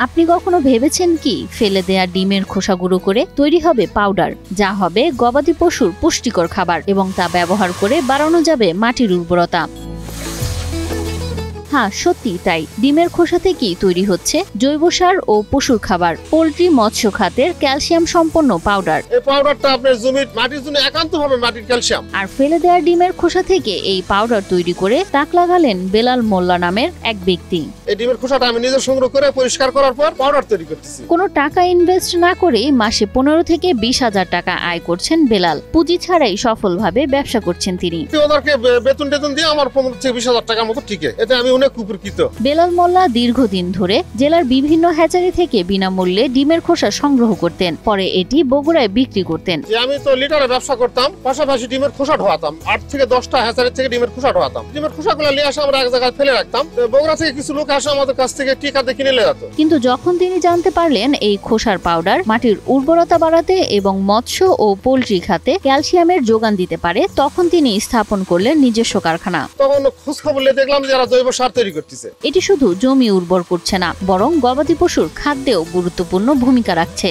আপনি কখনো ভেবেছেন কি ফেলে দেয়া ডিমের খোসা গুঁড়ো করে তৈরি হবে পাউডার, যা হবে গবাদি পশুর পুষ্টিকর খাবার এবং তা ব্যবহার করে বাড়ানো যাবে মাটির উর্বরতা। হ্যাঁ, সত্যি তাই। ডিমের খোসা থেকেই তৈরি হচ্ছে জৈব সার ও পশুর খাবার, পোল্ট্রি মৎস্য খাতের ক্যালসিয়াম সম্পন্ন পাউডার। এই পাউডারটা আপনার জমির মাটির জন্য একান্তভাবে মাটির ক্যালসিয়াম। আর ফেলে দেওয়া ডিমের খোসা থেকে এই পাউডার তৈরি করে তাক লাগালেন বেলাল মোল্লা নামের এক ব্যক্তি। এই ডিমের খোসাটা আমি নিজে সংগ্রহ করে পরিষ্কার করার পর পাউডার তৈরি করতেছি। কোনো টাকা ইনভেস্ট না করে মাসে 15 থেকে 20,000 টাকা আয় করছেন বেলাল। পুঁজি ছাড়াই সফলভাবে ব্যবসা করছেন তিনি। ওদেরকে বেতন দিয়ে আমার 15 থেকে 20,000 টাকার মতো টিকে, এতে আমি অনেক উপকৃত। বেলাল মোল্লা দীর্ঘদিন ধরে জেলার বিভিন্ন হ্যাচারি থেকে বিনামূল্যে ডিমের খোসা সংগ্রহ করতেন, পরে এটি বগুড়ায় বিক্রি করতেন। আমি তো লিটারে ব্যবসা করতাম, পাশাপাশি ডিমের খোসা ঢোয়াতাম। 8 থেকে 10টা হ্যাচারি থেকে ডিমের খোসা ঢোয়াতাম। ডিমের খোসাগুলো নিয়ে আসে আমরা এক জায়গায় ফেলে রাখতাম। বগুড়া থেকে কিছু লোক আসে আমাদের কাছ থেকে টিকাতে কিনে নিয়ে যেত। কিন্তু যখন তিনি জানতে পারলেন এই খোসার পাউডার মাটির উর্বরতা বাড়াতে এবং মৎস্য ও পোল্ট্রি খাতে ক্যালসিয়ামের যোগান দিতে পারে, তখন তিনি স্থাপন করলেন নিজস্ব কারখানা। তখন খোঁজ খবর নিয়ে দেখলাম যে এরা জৈব সার তৈরি করতেছে। এটি শুধু জমি উর্বর করছে না, বরং গবাদি পশুর খাদ্যেও গুরুত্বপূর্ণ ভূমিকা রাখছে।